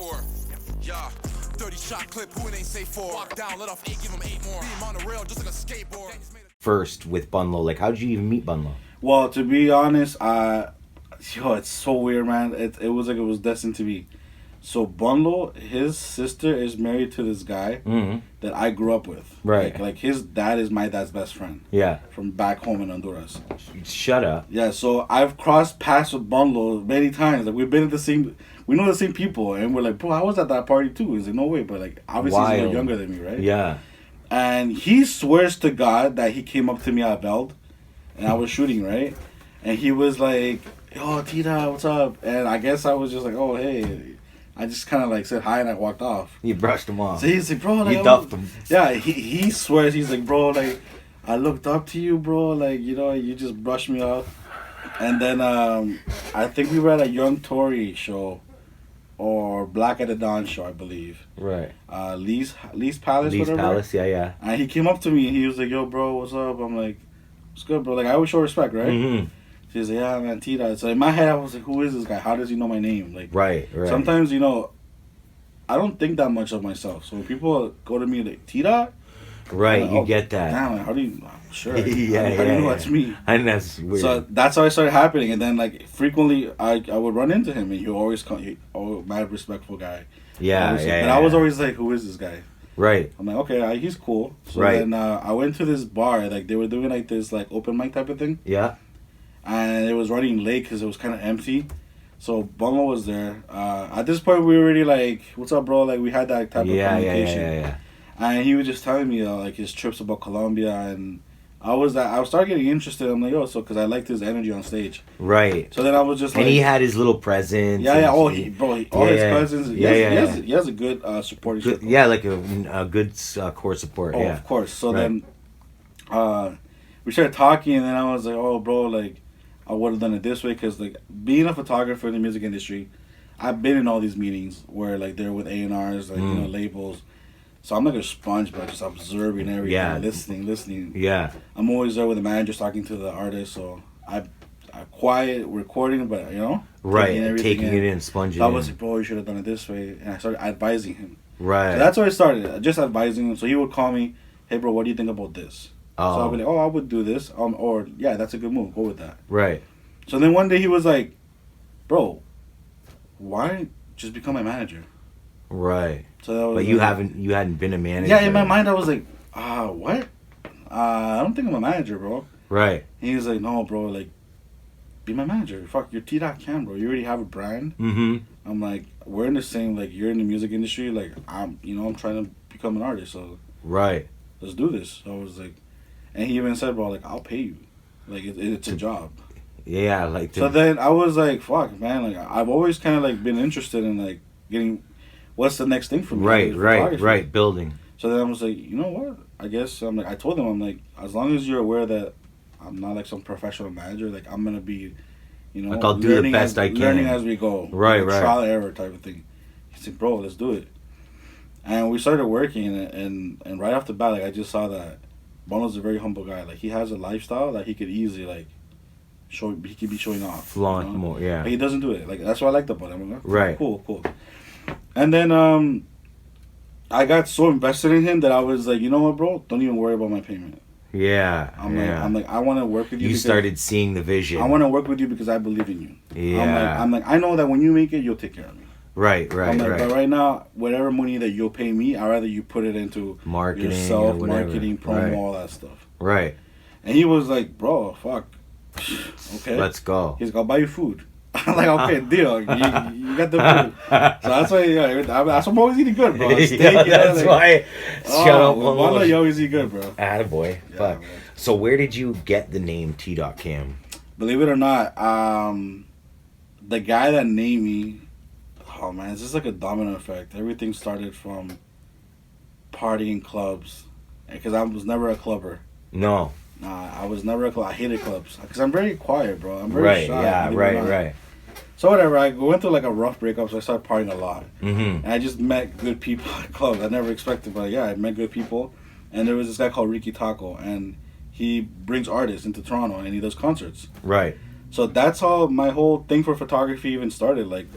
for. Yeah, 30 shot clip, who it ain't safe for. Walk down, let off 8, give him 8 more. Beam on the rail, just like a skateboard. First with Bunlo, like how'd you even meet Bunlo? Well, to be honest, it's so weird, man. It was like it was destined to be. So Bunlo, his sister is married to this guy that I grew up with. Right. Like his dad is my dad's best friend. Yeah. From back home in Honduras. Shut up. Yeah, so I've crossed paths with Bunlo many times. Like we've been at the same, we know the same people, and we're like, bro, I was at that party too. He's like, no way, but like obviously he's a little younger than me, right? Yeah. And he swears to God that he came up to me at Veld, and I was shooting, right? And he was like, yo, Tita, what's up? And I guess I was just like, oh, hey. I just kind of like said hi and I walked off. You brushed him off. So he's like, bro, like, you duffed him. Yeah, he swears. He's like, bro, like, I looked up to you, bro. Like, you know, you just brushed me off. And then I think we were at a Young Tory show or Black at the Dawn show, I believe. Right. Lee's Palace, Lee's whatever. Palace, yeah. And he came up to me and he was like, yo, bro, what's up? I'm like, what's good, bro? Like, I always show respect, right? Mm-hmm. She's like, yeah, man, Tita. So in my head, I was like, who is this guy? How does he know my name? Like, right. Sometimes, you know, I don't think that much of myself. So when people go to me like, Tita? Right, like, you get that. Damn, like, how do you, sure. How do you know that's me? And that's weird. So that's how it started happening. And then, like, frequently, I would run into him. And he always come, mad respectful guy. Yeah. And I was always like, who is this guy? Right. I'm like, okay, he's cool. So right. then I went to this bar. Like, they were doing, like, this, like, open mic type of thing. Yeah. And it was running late because it was kind of empty. So Bunlo was there. At this point, we were already like, what's up, bro? Like, we had that type of communication. Yeah. And he was just telling me, like, his trips about Colombia. And I started getting interested. I'm like, yo, so, because I liked his energy on stage. Right. So then I was just like. And he had his little presence. Yeah. Oh, all his cousins. He has a good supporting circle. Yeah, like a good core support. Oh, of course. So then we started talking, and then I was like, oh, bro, like, I would have done it this way, because, like, being a photographer in the music industry, I've been in all these meetings where, like, they're with A&Rs, like, you know, labels. So I'm like a sponge, but just observing everything, listening. Yeah. I'm always there with the manager talking to the artist, so I quiet recording, but, you know. Right, taking it in, sponging so it I was like, bro, you should have done it this way. And I started advising him. Right. So that's where I started, just advising him. So he would call me, hey, bro, what do you think about this? Oh. So I'll be like, oh, I would do this. Or, yeah, that's a good move. Go with that. Right. So then one day he was like, bro, why just become my manager? Right. So that was but you hadn't been a manager. Yeah, in my mind I was like, what? I don't think I'm a manager, bro. Right. And he was like, no, bro, like, be my manager. Fuck, you're T.Cam, bro. You already have a brand. Mm-hmm. I'm like, we're in the same, like, you're in the music industry. Like, I'm trying to become an artist. So right. Let's do this. So I was like, and he even said, bro, like, I'll pay you. Like, it's a job. Yeah, like. So then I was like, fuck, man. Like, I've always kind of, like, been interested in, like, getting, what's the next thing for me? Right, building. So then I was like, you know what? I guess, I told him, I'm like, as long as you're aware that I'm not, like, some professional manager, like, I'm going to be, you know. Like, I'll do the best I can. Learning as we go. Right. Trial and error type of thing. He said, bro, let's do it. And we started working, and right off the bat, like, I just saw that Bunlo's a very humble guy. Like, he has a lifestyle that he could easily, like, he could be showing off. Flaunt more, yeah. But he doesn't do it. Like, that's what I liked about him. Like, right. Cool. And then I got so invested in him that I was like, you know what, bro? Don't even worry about my payment. Yeah. I'm like, I want to work with you. You started seeing the vision. I want to work with you because I believe in you. Yeah. I'm like, I know that when you make it, you'll take care of me. Right. But right now, whatever money that you'll pay me, I'd rather you put it into marketing, yourself, marketing, promo, all that stuff. Right. And he was like, bro, fuck. Okay. Let's go. He's gonna buy you food. I'm like, okay, deal. You got the food. So that's why, I'm always eating good, bro. Steak, that's why. Shut up. Bunlo, you always eat good, bro. Attaboy. Yeah, fuck. Man. So where did you get the name T.Cam? Believe it or not, the guy that named me, oh man, it's just like a domino effect. Everything started from partying clubs, because I was never a clubber. No. I was never a club. I hated clubs because I'm very quiet, bro. I'm very shy. Yeah, right. So whatever, I went through like a rough breakup, so I started partying a lot. Mm-hmm. And I just met good people at clubs. I never expected, but yeah, I met good people. And there was this guy called Ricky Taco, and he brings artists into Toronto, and he does concerts. Right. So that's how my whole thing for photography even started. Like,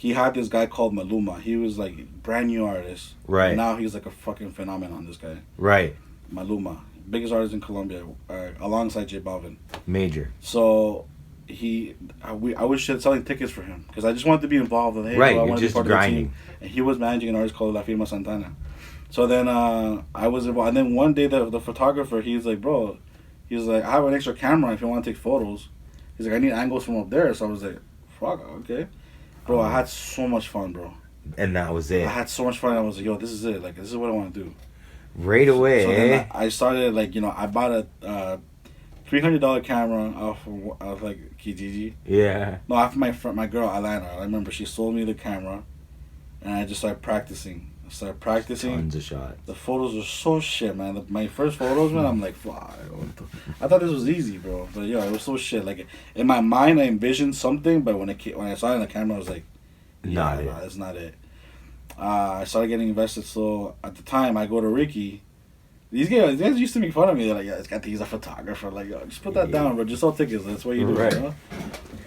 he had this guy called Maluma. He was like brand new artist. Right. And now he's like a fucking phenomenon. This guy. Right. Maluma, biggest artist in Colombia, alongside J Balvin. Major. So I was selling tickets for him because I just wanted to be involved. Hey, right. I You're just grinding. And he was managing an artist called La Firma Santana. So then I was involved. And then one day the photographer, he's like, bro, he's like, I have an extra camera if you want to take photos. He's like, I need angles from up there. So I was like, fuck, okay. Bro, I had so much fun, bro. And that was it. I had so much fun. I was like, yo, this is it. Like, this is what I want to do. Right away. So then I started, like, I bought a $300 camera off like Kijiji. Yeah. No, after my girl Alana, I remember she sold me the camera, and I just started practicing. Tons of shots. The photos were so shit, man. My first photos, man, I'm like, fuck. I thought this was easy, bro. But yeah, it was so shit. Like in my mind, I envisioned something, but when I saw it on the camera, I was like, not it. That's not it. I started getting invested. So at the time, I go to Ricky. These guys used to make fun of me. They're like, yeah, this guy thinks he's a photographer. Like, yo, just put that down, bro. Just sell tickets. That's what you do, right. You know?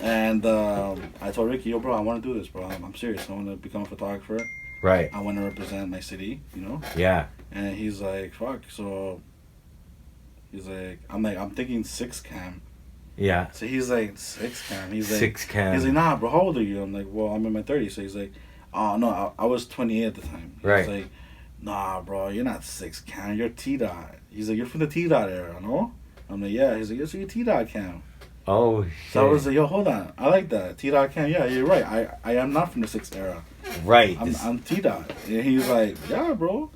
And I told Ricky, yo, bro, I want to do this, bro. I'm serious. I want to become a photographer. Right. I want to represent my city, Yeah. And he's like, fuck. So he's like, I'm thinking 6-cam. Yeah. So he's like, 6-cam. He's like, 6-cam. He's like, nah, bro, how old are you? I'm like, well, I'm in my 30s. So he's like, oh, no, I was 28 at the time. Right. He's like, nah, bro, you're not 6-cam. You're T-Dot. He's like, you're from the T-Dot era, no? I'm like, yeah. He's like, yeah, so you're T.Cam. Oh, shit. So I was like, yo, hold on. I like that. T.Cam. Yeah, you're right. I am not from the 6 era. Right. I'm T-Dot. And he's like, yeah, bro.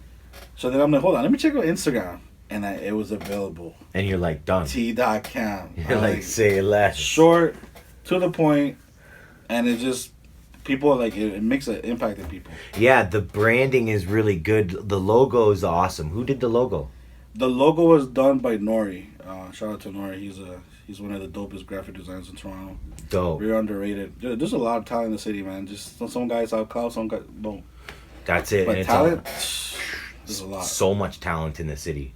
So then I'm like, hold on. Let me check out Instagram. And it was available. And you're like, done. T.Cam. You're like, say less. Short, to the point, and it just... People like it makes an impact in people. Yeah, the branding is really good. The logo is awesome. Who did the logo? The logo was done by Nori. Shout out to Nori. He's one of the dopest graphic designers in Toronto. Dope. We're underrated. There's a lot of talent in the city, man. Just some guys out cloud, some guys don't. That's it. But and talent, there's a lot. So much talent in the city.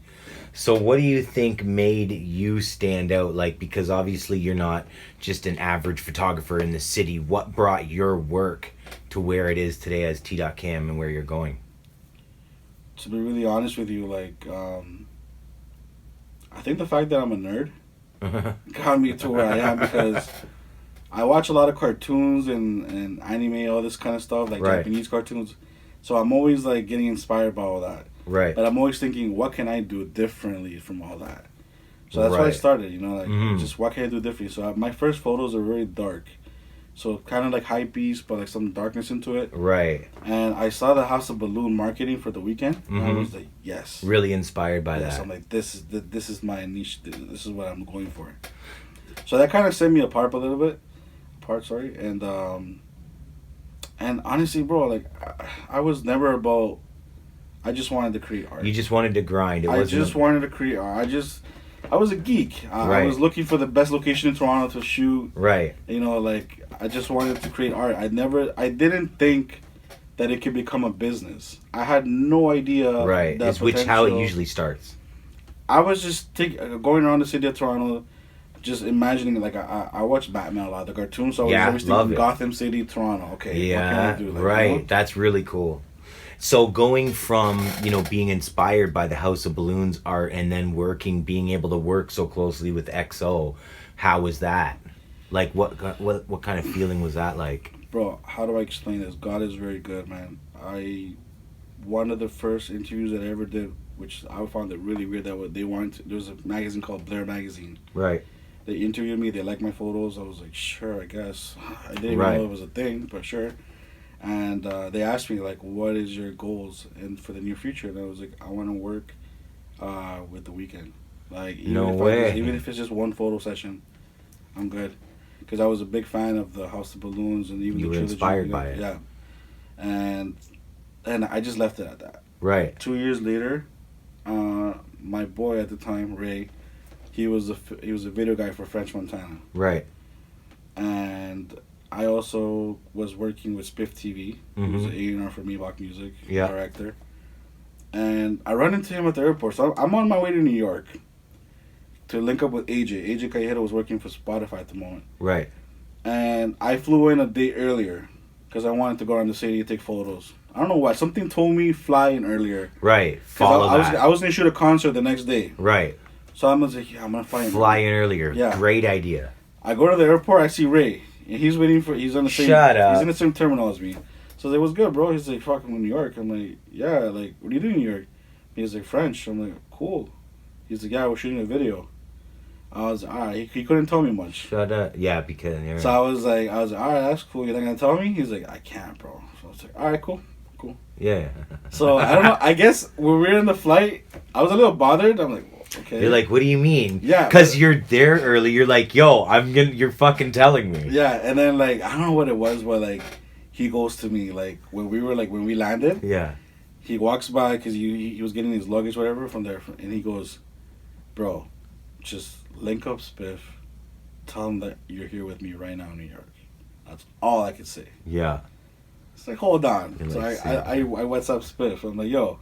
So what do you think made you stand out? Like, because obviously you're not just an average photographer in the city. What brought your work to where it is today as T.Cam and where you're going? To be really honest with you, like, I think the fact that I'm a nerd got me to where I am, because I watch a lot of cartoons and anime, all this kind of stuff, like Japanese cartoons. So I'm always like getting inspired by all that. Right. But I'm always thinking, what can I do differently from all that? So that's why I started, just what can I do differently? So my first photos are very dark. So kind of like hype beast, but like some darkness into it. Right. And I saw the House of Balloon marketing for the Weeknd. And I was like, yes. Really inspired by that. I'm like, this is my niche. This is what I'm going for. So that kind of set me apart a little bit. And honestly, bro, like I was never about. I just wanted to create art. You just wanted to grind. I just wanted to create art. I was a geek. I was looking for the best location in Toronto to shoot. Right. Like I just wanted to create art. I didn't think that it could become a business. I had no idea. Right. That Which how it usually starts. I was just going around the city of Toronto, just imagining, like, I watched Batman a lot, the cartoon, so I was always thinking Gotham City, Toronto. Okay, what can I do? Like, right. That's really cool. So going from, being inspired by the House of Balloons art and then being able to work so closely with XO, how was that? Like, what kind of feeling was that like? Bro, how do I explain this? God is very good, man. One of the first interviews that I ever did, which I found it really weird, that they wanted there was a magazine called Blair Magazine. Right. They interviewed me. They liked my photos. I was like, sure, I guess. I didn't even know it was a thing, but sure. And they asked me, like, what is your goals and for the near future? And I was like, I want to work with the Weeknd. Like, even if it's just one photo session, I'm good. Because I was a big fan of the House of Balloons and even the trilogy. You were inspired by it. Yeah. And I just left it at that. Right. 2 years later, my boy at the time, Ray, he was a video guy for French Montana. Right. And I also was working with Spiff TV, who's an A&R for Maybach Music director. And I run into him at the airport. So I'm on my way to New York to link up with AJ. AJ Cayedo was working for Spotify at the moment. Right. And I flew in a day earlier because I wanted to go around the city and take photos. I don't know why. Something told me fly in earlier. Right. Follow that. I was going to shoot a concert the next day. Right. So I'm like, yeah, I'm going to fly in. Fly in earlier. Yeah. Great idea. I go to the airport, I see Ray. And he's waiting for, he's on the same. Shut up. He's in the same terminal as me. So I was like, what's good, bro? He's like, fuck, I'm in New York. I'm like, yeah, like, what are you doing in New York? He's like, French. I'm like, cool. He's like, yeah, we're shooting a video. I was like, all right. He couldn't tell me much. Shut up. Yeah, because. Yeah. So I was like, all right, that's cool. You're not going to tell me? He's like, I can't, bro. So I was like, all right, cool. Yeah. So I don't know. I guess when we were in the flight, I was a little bothered. I'm like, okay. You're like, what do you mean? Yeah. Because you're there early. You're like, yo, you're fucking telling me. Yeah, and then like I don't know what it was, but like he goes to me like when we landed. Yeah. He walks by because he was getting his luggage whatever from there, and he goes, bro, just link up Spiff, tell him that you're here with me right now in New York. That's all I could say. Yeah. It's like, hold on. You're So like, I WhatsApp Spiff. I'm like, yo,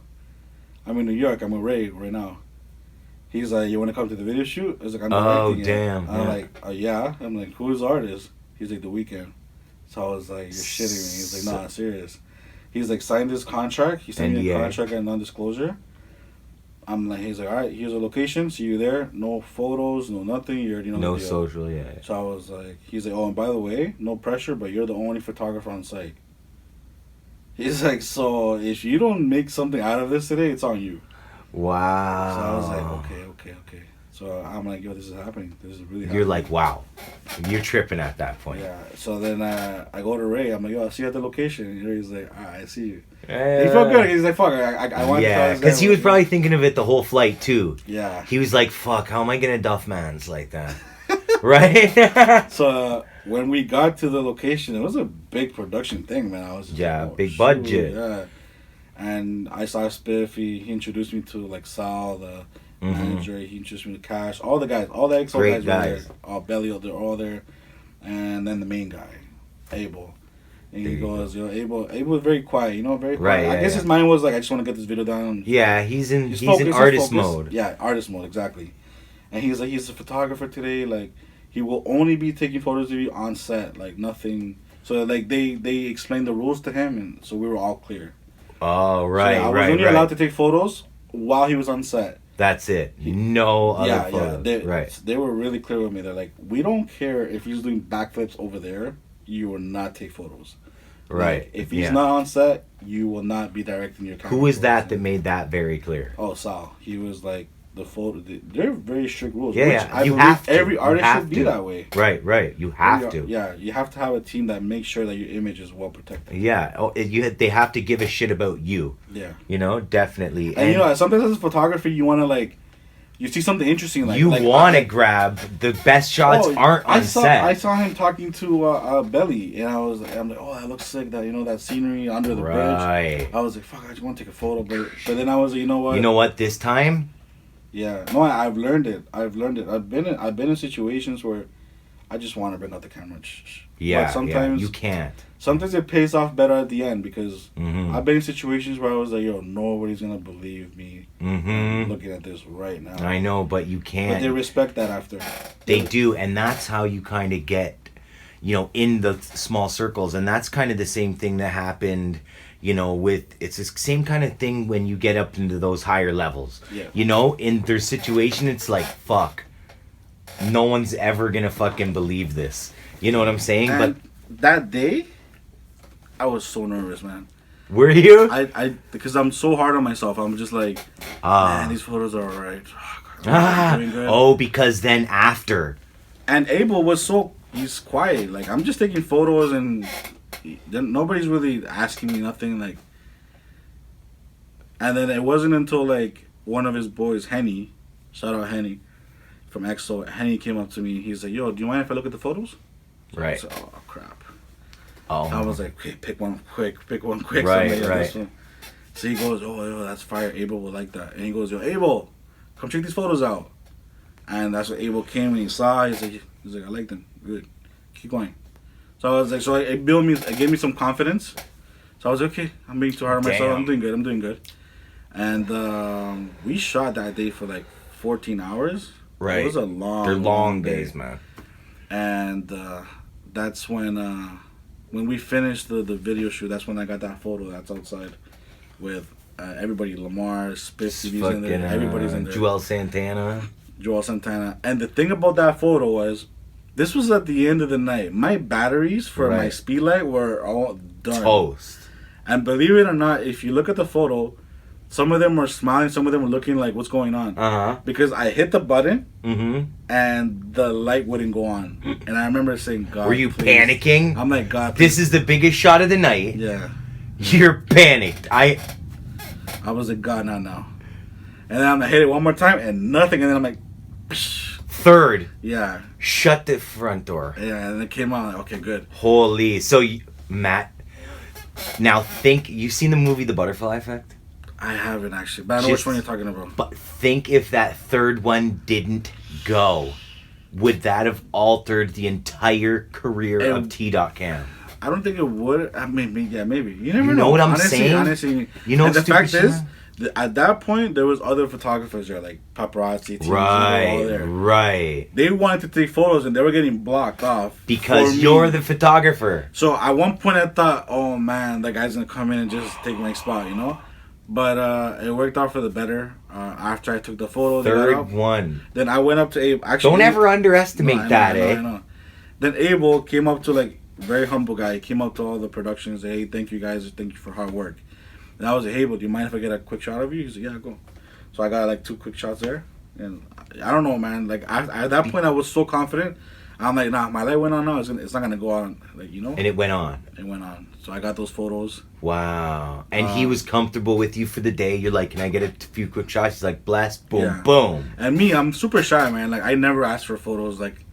I'm in New York. I'm with Ray right now. He's like, you want to come to the video shoot? I was like, I'm directing it. Damn. I'm like, yeah. I'm like, who's the artist? He's like, The Weeknd. So I was like, you're shitting me. He's like, nah, serious. He's like, sign this contract. He sent me a contract and non-disclosure. I'm like, he's like, all right, here's a location. See you there. No photos, no nothing. You already know No the deal. social, yeah. So I was like, he's like, oh, and by the way, no pressure, but you're the only photographer on site. He's like, so if you don't make something out of this today, it's on you. Wow. So I was like, okay. So I'm like, yo, this is happening. This is really happening. You're like, wow. You're tripping at that point. Yeah. So then I go to Ray. I'm like, yo, I'll see you at the location. And Ray's like, all right, I see you. He felt good. He's like, fuck, I want to. Yeah, because he was probably thinking of it the whole flight, too. Yeah. He was like, fuck, how am I going to duff mans like that? Right? So when we got to the location, it was a big production thing, man. I was just like, oh, big budget. Yeah. And I saw Spiff. He introduced me to like Sal, the manager. He introduced me to Cash. All the guys, all the XO guys were there. All Belly, they're all there. And then the main guy, Abel. And he goes, yo, Abel was very quiet, very quiet. Right, I guess his mind was like, I just want to get this video done. Yeah, he's in artist mode. Yeah, artist mode, exactly. And he's like, he's a photographer today. Like, he will only be taking photos of you on set, like nothing. So like they explained the rules to him, and so we were all clear. Oh, right, so I was only allowed to take photos while he was on set. That's it. No other photos. Right. They were really clear with me. They're like, we don't care if he's doing backflips over there. You will not take photos. Right. Like, if he's not on set, you will not be directing your camera. Who was that made that very clear? Oh, Sal. He was like, the photo. They're very strict rules. Yeah, I you have to. Every artist should be that way. Right. You have to. Yeah, you have to have a team that makes sure that your image is well protected. Yeah. They have to give a shit about you. Yeah. Definitely. And sometimes as a photographer, you want to like, you see something interesting. Like you want to grab the best shots aren't on set. I saw him talking to Belly, and I'm like, oh, that looks sick. That scenery under the bridge. I was like, fuck, I just want to take a photo, but then I was like, you know what? You know what? This time. Yeah, no, I've learned it. I've been in situations where I just want to bring out the camera. Yeah, but sometimes you can't. Sometimes it pays off better at the end because I've been in situations where I was like, yo, nobody's gonna believe me looking at this right now. I know, but you can't. But they respect that after. They do, and that's how you kind of get, in the small circles, and that's kind of the same thing that happened. It's the same kind of thing when you get up into those higher levels. Yeah. In their situation, it's like, fuck, no one's ever gonna fucking believe this. You know what I'm saying? And but that day, I was so nervous, man. Were you? I because I'm so hard on myself. I'm just like, man, these photos are alright. Because then after. And Abel was he's quiet. Like, I'm just taking photos and nobody's really asking me nothing. Like, and then it wasn't until like one of his boys, Henny, shout out Henny from EXO, Henny came up to me. He's like, yo, do you mind if I look at the photos? Right. So, oh crap. Oh. I was like, okay, pick one quick. Right, so right. So he goes, oh, yo, that's fire. Abel will like that. And he goes, yo, Abel, come check these photos out. And that's what Abel came and he saw. He's like, I like them. Good. Keep going. So I was like, it gave me some confidence. So I was like, okay, I'm being too hard on myself. I'm doing good. And we shot that day for like 14 hours. Right. It was a long days, man. And that's when when we finished the video shoot, that's when I got that photo that's outside with everybody. Lamar, Spiff TV's in there. Everybody's in there. Joel Santana. And the thing about that photo was, this was at the end of the night. My batteries for my speed light were all done. Toast. And believe it or not, if you look at the photo, some of them were smiling, some of them were looking like, what's going on? Because I hit the button, and the light wouldn't go on. And I remember saying, God, were you please. panicking? I'm like, God, please. This is the biggest shot of the night. Yeah. You're panicked. I was like, God, not now. And then I'm like, hit it one more time, and nothing. And then I'm like, psh. Third. Yeah. Shut the front door. Yeah, and it came out, like, okay, good. Holy. So, Matt, now think, you've seen the movie The Butterfly Effect? I haven't actually, but I know which one you're talking about. But think if that third one didn't go, would that have altered the entire career of T.Cam? I don't think it would. I mean, yeah, maybe. You never know. You know what I'm honestly, saying? Honestly, you know, and the fact is, at that point, there was other photographers there, like paparazzi teams, all there. Right. They wanted to take photos, and they were getting blocked off because you're the photographer. So at one point, I thought, oh man, that guy's gonna come in and just take my spot, you know. But it worked out for the better. After I took the photo, third one. Then I went up to Abe. Actually, don't ever underestimate that, I know. Then Abel came up to, like, very humble guy. He came up to all the productions. Hey, thank you guys. Thank you for hard work. And I was like, hey, Abel, do you mind if I get a quick shot of you? He's like, yeah, go. So I got like 2 quick shots there. And I don't know, man. Like, at that point, I was so confident. I'm like, nah, my light went on now. It's not going to go on, like, you know? And it went on. It went on. So I got those photos. Wow. And he was comfortable with you for the day. You're like, can I get a few quick shots? He's like, blast, boom, boom. And me, I'm super shy, man. Like, I never ask for photos. Like,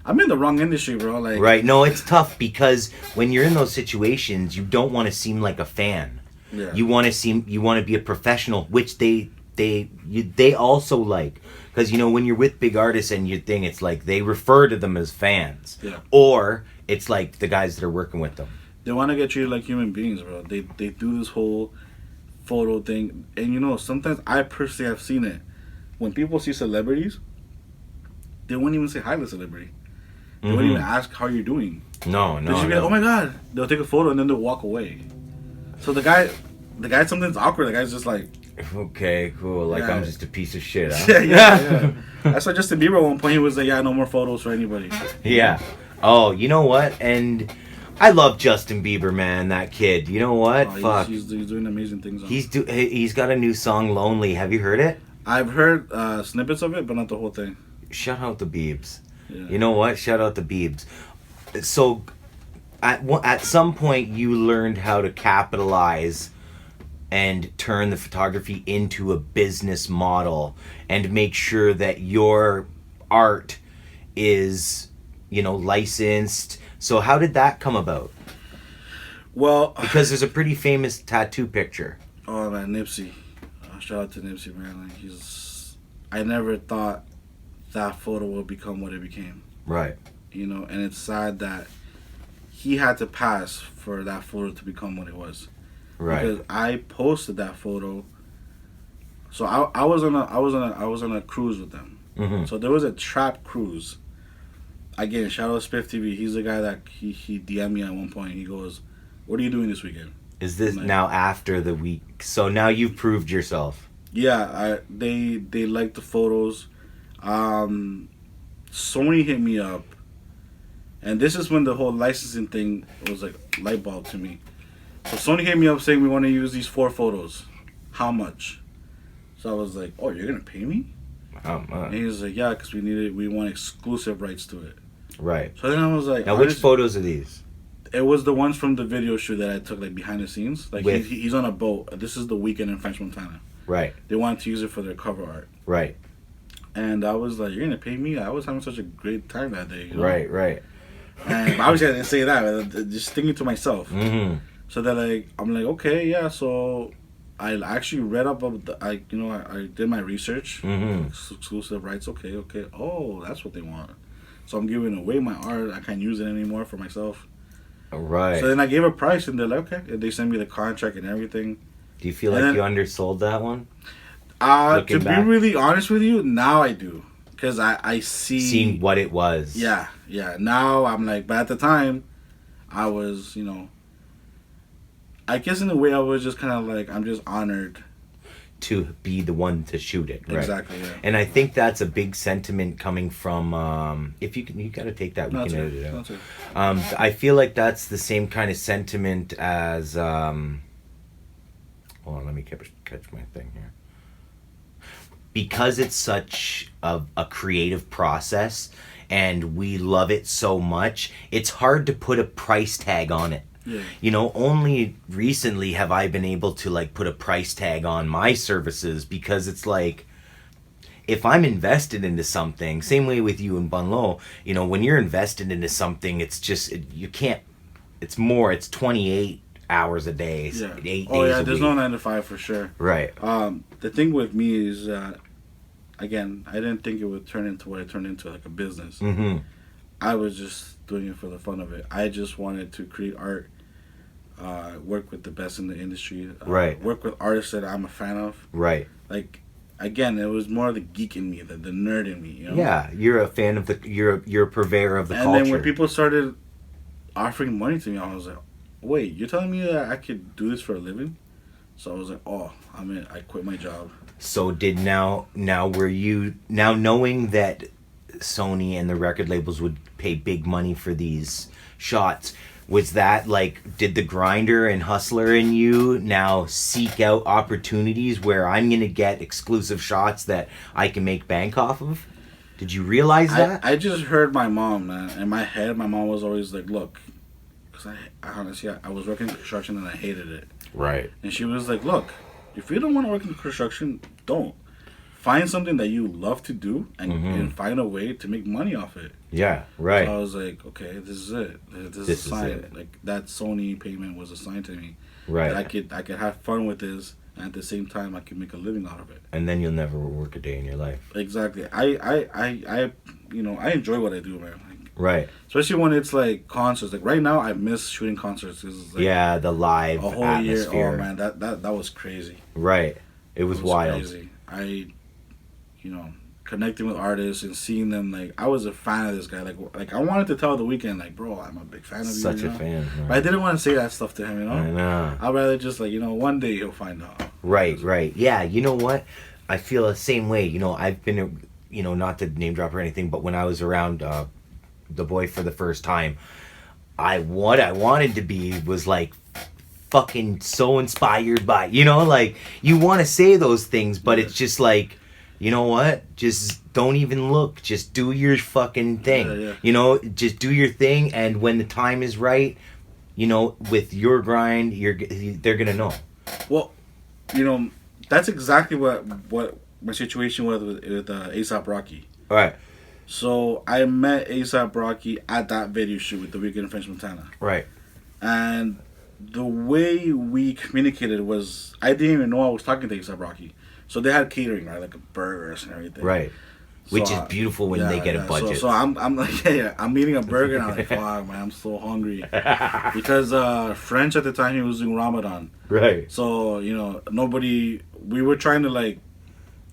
I'm in the wrong industry, bro. Like, right. No, it's tough because when you're in those situations, you don't want to seem like a fan. Yeah. You want to be a professional, which they also like. Because, you know, when you're with big artists and your thing, it's like they refer to them as fans. Yeah. Or it's like the guys that are working with them. They want to get treated like human beings, bro. They do this whole photo thing. And, you know, sometimes I personally have seen it. When people see celebrities, they won't even say hi to the celebrity. They won't even ask how you're doing. No. They just be like, oh my God. They'll take a photo and then they'll walk away. So the guy, something's awkward. The guy's just like, okay, cool. Like, I'm just a piece of shit, huh? yeah. I saw Justin Bieber at one point. He was like, yeah, no more photos for anybody. Yeah. Oh, you know what? And I love Justin Bieber, man. That kid. You know what? Fuck. He's doing amazing things. He's got a new song, Lonely. Have you heard it? I've heard snippets of it, but not the whole thing. Shout out the Biebs. Yeah. You know what? Shout out the Biebs. So, at some point, you learned how to capitalize and turn the photography into a business model and make sure that your art is, you know, licensed. So how did that come about? Well, because there's a pretty famous tattoo picture. Oh man, Nipsey. Shout out to Nipsey, man. Like, I never thought that photo would become what it became. Right. You know, and it's sad that he had to pass for that photo to become what it was. Right. Because I posted that photo. So I was on a cruise with them. Mm-hmm. So there was a trap cruise. Again, shout out to Spiff TV. He's the guy that he DM'd me at one point. He goes, "What are you doing this weekend?" Is this now after the week? So now you've proved yourself. Yeah, they liked the photos. Sony hit me up, and this is when the whole licensing thing was like light bulb to me. So Sony hit me up saying we want to use these 4 photos. How much? So I was like, "Oh, you're gonna pay me?" And he was like, "Yeah, because we want exclusive rights to it." Right. So then I was like, "Now, which photos are these?" It was the ones from the video shoot that I took, like, behind the scenes. Like, he's on a boat. This is the Weeknd in French Montana. Right. They wanted to use it for their cover art. Right. And I was like, "You're gonna pay me?" I was having such a great time that day. You know? Right. And obviously I didn't say that. But just thinking to myself. Mm-hmm. So that, like, I'm like, okay, yeah. So I actually read up about I did my research. Mm-hmm. Exclusive rights. Okay. Oh, that's what they want. So I'm giving away my art. I can't use it anymore for myself. Right. So then I gave a price, and they're like, okay. And they sent me the contract and everything. Do you feel like you undersold that one? To be really honest with you, now I do. Because I see... Seeing what it was. Yeah. Now I'm like... But at the time, I was, I guess in a way I was just kind of like, I'm just honored to be the one to shoot it. Right? Exactly, yeah. And I think that's a big sentiment coming from, if you can, you got to take that, we can edit it out. I feel like that's the same kind of sentiment as, hold on, let me catch my thing here. Because it's such a creative process and we love it so much, it's hard to put a price tag on it. Yeah. Only recently have I been able to like put a price tag on my services, because it's like, if I'm invested into something, same way with you and Bunlo, when you're invested into something, it's just, you can't, it's 28 hours a day, 8 days a week. There's no 9 to 5 for sure. Right. The thing with me is that, again, I didn't think it would turn into what it turned into, like a business. Mm-hmm. I was just doing it for the fun of it. I just wanted to create art, work with the best in the industry, right. Work with artists that I'm a fan of. Right. Like, again, it was more the geek in me, the nerd in me. Yeah, you're a fan of you're a purveyor of the culture. And then when people started offering money to me, I was like, wait, you're telling me that I could do this for a living? So I was like, oh, I quit my job. So were you knowing that Sony and the record labels would pay big money for these shots, was that like, did the grinder and hustler in you now seek out opportunities where I'm going to get exclusive shots that I can make bank off of? Did you realize that? I just heard my mom, man. In my head, my mom was always like, look, because I honestly, I was working in construction and I hated it. Right. And she was like, look, if you don't want to work in construction, don't. Find something that you love to do and find a way to make money off it. Yeah, right. So I was like, okay, this is it. This is a sign. It. Like, that Sony payment was a sign to me. Right. That I could have fun with this, and at the same time, I could make a living out of it. And then you'll never work a day in your life. Exactly. I enjoy what I do, man. Like, right. Especially when it's like concerts. Like right now, I miss shooting concerts. It's like the live a whole atmosphere. year. Oh man, that was crazy. Right. It was wild. Crazy. Connecting with artists and seeing them, like, I was a fan of this guy. Like I wanted to tell The Weeknd, like, bro, I'm a big fan of you. Such a fan. Right? But I didn't want to say that stuff to him, I know. I'd rather just, like, one day he'll find out. Right. Yeah, you know what? I feel the same way. I've been, not to name drop or anything, but when I was around the boy for the first time, what I wanted to be was, like, fucking so inspired by, like, you want to say those things, but it's just like, you know what? Just don't even look. Just do your fucking thing. Yeah. Just do your thing, and when the time is right, with your grind, they're gonna know. Well, that's exactly what my situation was with A$AP Rocky. All right. So I met A$AP Rocky at that video shoot with the Weeknd and French Montana. Right. And the way we communicated was, I didn't even know I was talking to A$AP Rocky. So they had catering, right, like burgers and everything. Right. Which is beautiful when they get a budget. So I'm like, I'm eating a burger and I'm like, fuck, man, I'm so hungry. Because French at the time, he was doing Ramadan. Right. So, we were trying to, like,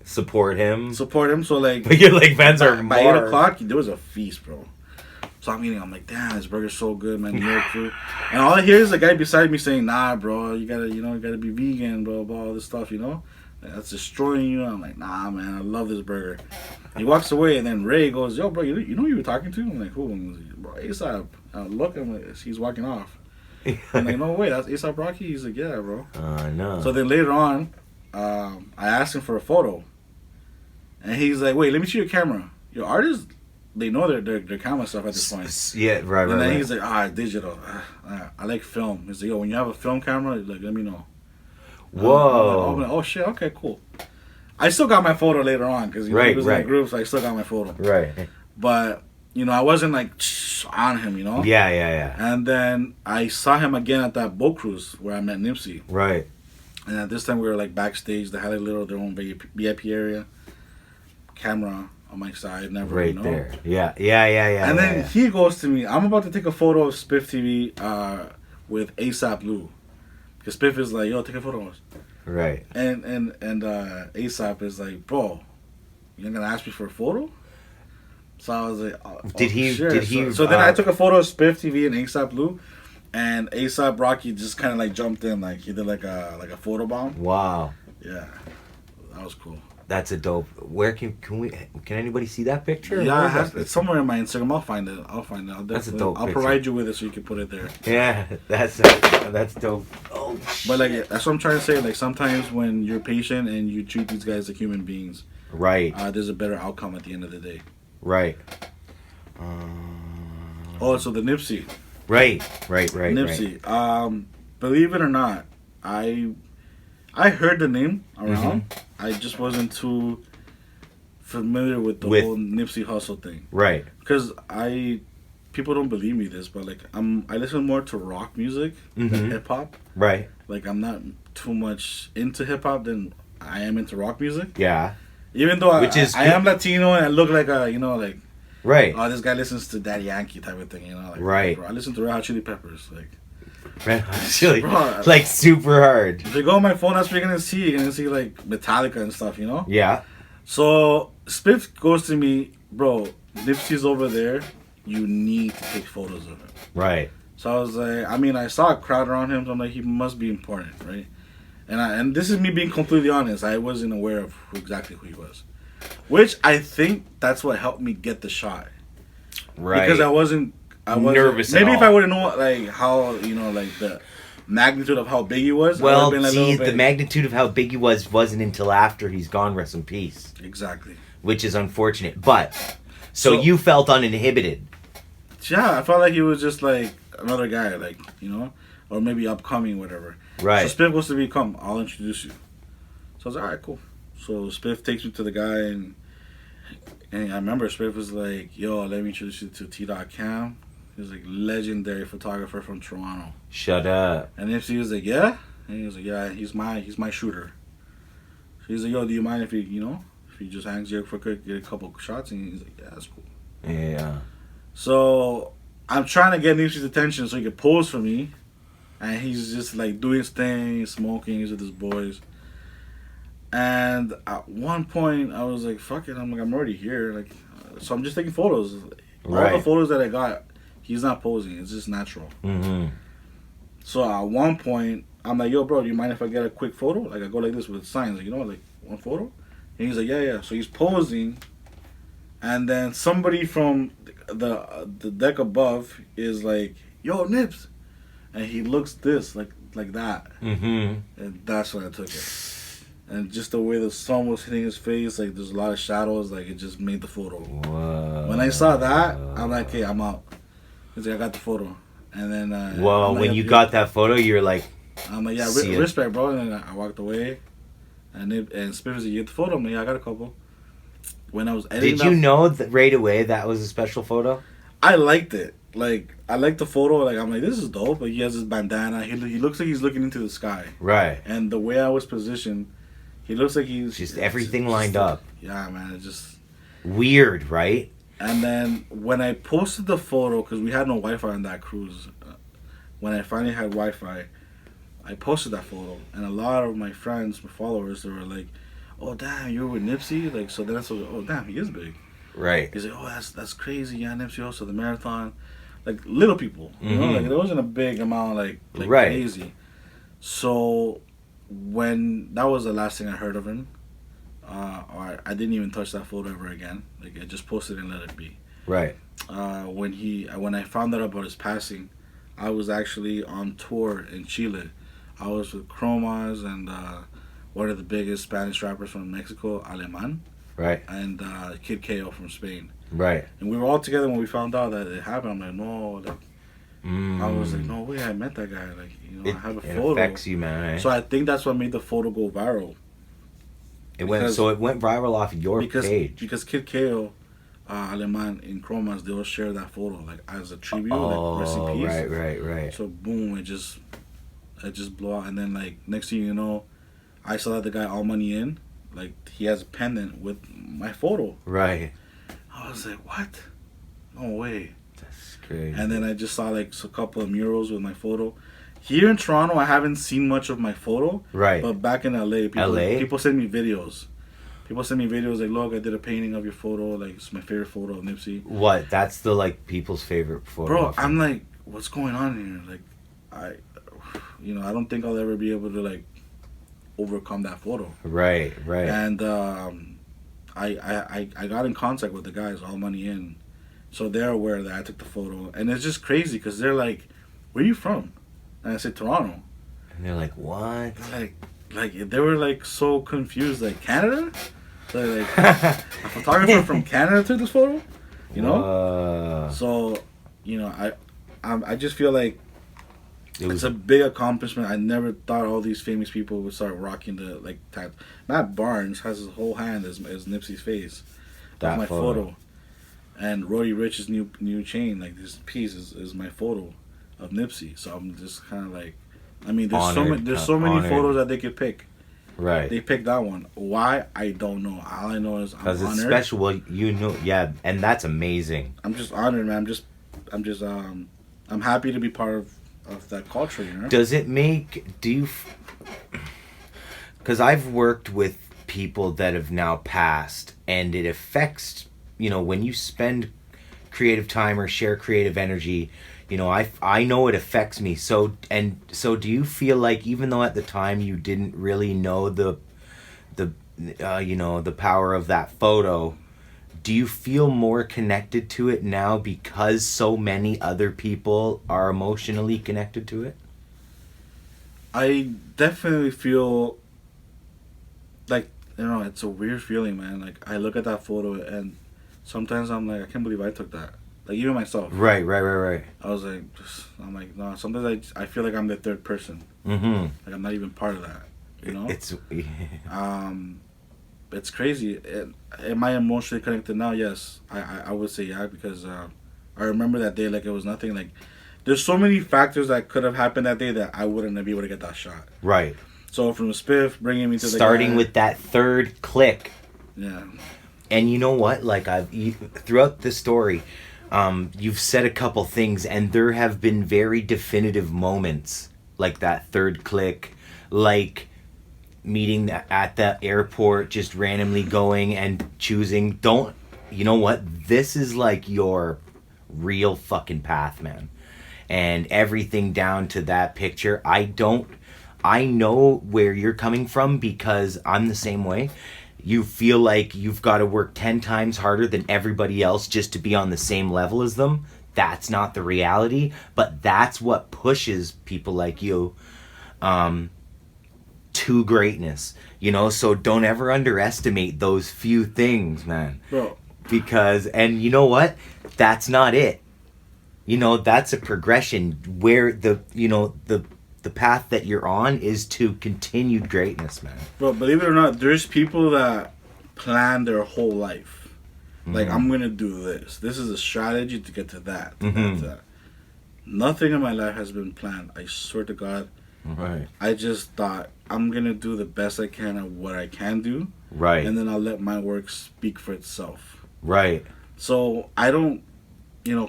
support him. So, like, but your like fans are by 8 o'clock, there was a feast, bro. So I'm eating, I'm like, damn, this burger's so good, man. New York food. And all I hear is the guy beside me saying, nah, bro, you gotta be vegan, bro, all this stuff, That's destroying you. I'm like, nah, man, I love this burger. He walks away, and then Ray goes, yo, bro, you know who you were talking to? I'm like, who? I'm like, bro, A$AP. Look, I'm like, he's walking off. I'm like, no way, that's A$AP Rocky? He's like, yeah, bro. No. So then later on, I asked him for a photo. And he's like, wait, let me see your camera. Your artists, they know their camera stuff at this point. Yeah, right. And then he's like, digital. I like film. He's like, yo, when you have a film camera, like, let me know. Whoa. I'm like, oh shit, okay, cool. I still got my photo later on because he was in groups. I still got my photo. Right. But I wasn't like on him. Yeah. And then I saw him again at that boat cruise where I met Nipsey. Right. And at this time we were like backstage. They had their own VIP area. Camera on my side, never. Right there. Yeah. And then he goes to me. I'm about to take a photo of Spiff TV with A$AP Lou. Because Spiff is like, yo, take a photo of us. Right. And A$AP is like, bro, you're gonna ask me for a photo? So I was like, did he? So then I took a photo of Spiff TV and A$AP Lou, And ASAP Rocky just kind of like jumped in, like he did like a photo bomb. Wow. Yeah, that was cool. That's a dope. Where can anybody see that picture? Yeah, it's somewhere in my Instagram. I'll find it. That's a dope I'll picture. provide you with it so you can put it there. Yeah, that's dope. Oh, but like that's what I'm trying to say. Like sometimes when you're patient and you treat these guys like human beings, right? There's a better outcome at the end of the day. Right. Oh, so the Nipsey. Right. Nipsey. Right. Believe it or not, I heard the name around. Mm-hmm. I just wasn't too familiar with the whole Nipsey Hussle thing. Right. Because people don't believe me this, but like I listen more to rock music than hip hop. Right. Like I'm not too much into hip hop than I am into rock music. Yeah. Even though I am Latino and I look like like right. Oh, this guy listens to Daddy Yankee type of thing, like, right. Bro, I listen to Red Hot Chili Peppers, like. Red Hot Chili, like super hard. If you go on my phone, that's what you're gonna see. You're gonna see like Metallica and stuff, Yeah. So Spiff goes to me, bro. Nipsey's over there. You need to take photos of him. Right. So I was like, I saw a crowd around him. So I'm like, he must be important, right? And this is me being completely honest. I wasn't aware of exactly who he was, which I think that's what helped me get the shot. Right. Because I wasn't nervous. Maybe if I would have known like how like the magnitude of how big he was. Well, the magnitude of how big he wasn't until after he's gone. Rest in peace. Exactly. Which is unfortunate, but so you felt uninhibited. Yeah, I felt like he was just like another guy, like or maybe upcoming, whatever. Right. So Spiff was to be, come, I'll introduce you. So I was like, all right, cool. So Spiff takes me to the guy, and I remember Spiff was like, yo, let me introduce you to T.Cam. He was like legendary photographer from Toronto. Shut up. And Nipsey was like, yeah? And he was like, yeah, he's my shooter. So he's like, yo, do you mind if he just hangs you for a quick, get a couple shots? And he's like, yeah, that's cool. Yeah. So I'm trying to get Nipsey's attention so he could pose for me. And he's just like doing his thing, smoking, he's with his boys. And at one point I was like, fuck it, I'm already here. Like, so I'm just taking photos. All the photos that I got, he's not posing. It's just natural. Mm-hmm. So at one point, I'm like, yo, bro, do you mind if I get a quick photo? Like, I go like this with signs, like one photo? And he's like, yeah. So he's posing. And then somebody from the deck above is like, yo, Nips. And he looks like that. Mm-hmm. And that's when I took it. And just the way the sun was hitting his face, like there's a lot of shadows, like it just made the photo. Whoa. When I saw that, I'm like, hey, I'm out. He's like, I got the photo. And then well, when you got that photo, you're like, I'm like, yeah, respect, bro. And then I walked away. And Spiff was like, you get the photo? I'm like, yeah, I got a couple. When I was editing, did you know right away that was a special photo? I liked it. Like, I liked the photo. Like, I'm like, this is dope. Like, he has his bandana. He looks like he's looking into the sky. Right. And the way I was positioned, he looks like he's just everything lined up. Yeah, man. It's just weird, right? And then when I posted the photo, because we had no Wi-Fi on that cruise, when I finally had Wi-Fi, I posted that photo, and a lot of my friends, my followers, they were like, "Oh damn, you're with Nipsey!" Like, so then I said, "Oh damn, he is big." Right. He's like, "Oh, that's crazy, yeah, Nipsey also the marathon." Like little people, you know, like there wasn't a big amount, like right. Crazy. So when that was the last thing I heard of him, or I didn't even touch that photo ever again. Like I just posted it and let it be. Right. When I found out about his passing, I was actually on tour in Chile. I was with KOMES and one of the biggest Spanish rappers from Mexico, Aleman. Right. And Kid Ko from Spain. Right. And we were all together when we found out that it happened. I'm like, no, like, I was like, no way, I met that guy. Like, I have a photo. It affects you, man. So I think that's what made the photo go viral. It went viral off your page. Because Kid Ko, Aleman in KOMES, they'll share that photo like as a tribute, like rest in peace. Right. So boom, it just blew out, and then like next thing you know, I saw that the guy All Money In, like he has a pendant with my photo. Right. I was like, what? No way. That's crazy. And then I just saw like a couple of murals with my photo. Here in Toronto, I haven't seen much of my photo. Right. But back in LA, people send me videos. People send me videos like, look, I did a painting of your photo. Like, it's my favorite photo of Nipsey. What? That's the, like, people's favorite photo. Bro, I'm like, what's going on here? Like, I don't think I'll ever be able to like overcome that photo. Right. And I got in contact with the guys, All Money In, so they're aware that I took the photo, and it's just crazy because they're like, "Where are you from?" And I said, "Toronto." And they're like, what? Like they were like so confused, like, Canada? So like a photographer from Canada took this photo, you know? So, you know, I just feel like it's a big accomplishment. I never thought all these famous people would start rocking the like tat. Matt Barnes has his whole hand as Nipsey's face. That's my photo. And Roddy Ricch's new chain, like this piece is my photo of Nipsey. So I'm just kind of like, I mean, there's so many photos that they could pick. Right. They picked that one. Why? I don't know. All I know is I'm honored. Because it's special. Well, you know, yeah, and that's amazing. I'm just honored, man. I'm happy to be part of that culture, you know? Does it make, because I've worked with people that have now passed, and it affects, you know, when you spend creative time or share creative energy, you know, I know it affects me. So do you feel like, even though at the time you didn't really know the power of that photo, do you feel more connected to it now because so many other people are emotionally connected to it? I definitely feel like, you know, it's a weird feeling, man. Like, I look at that photo and sometimes I'm like, I can't believe I took that. Like, even myself. Right. I was like, I'm like, no, sometimes I feel like I'm the third person. Mm-hmm. Like, I'm not even part of that, you know? It's crazy. Am I emotionally connected now? Yes. I would say yeah, because I remember that day like it was nothing. Like, there's so many factors that could have happened that day that I wouldn't be able to get that shot. Right. So from Spiff bringing me to starting with that third click. Yeah. And you know what? Like, throughout the story, you've said a couple things, and there have been very definitive moments, like that third click, like meeting at the airport, just randomly going and choosing. You know what? This is like your real fucking path, man. And everything down to that picture. I know where you're coming from, because I'm the same way. You feel like you've got to work 10 times harder than everybody else just to be on the same level as them. That's not the reality, but that's what pushes people like you to greatness, you know? So don't ever underestimate those few things, man. Bro. Because, and you know what? That's not it. You know, that's a progression where the path that you're on is to continued greatness, man. Bro, believe it or not, there's people that plan their whole life. Like, I'm going to do this. This is a strategy to get to that. That. Nothing in my life has been planned. I swear to God. Right. I just thought, I'm going to do the best I can at what I can do. Right. And then I'll let my work speak for itself. Right. So, I don't,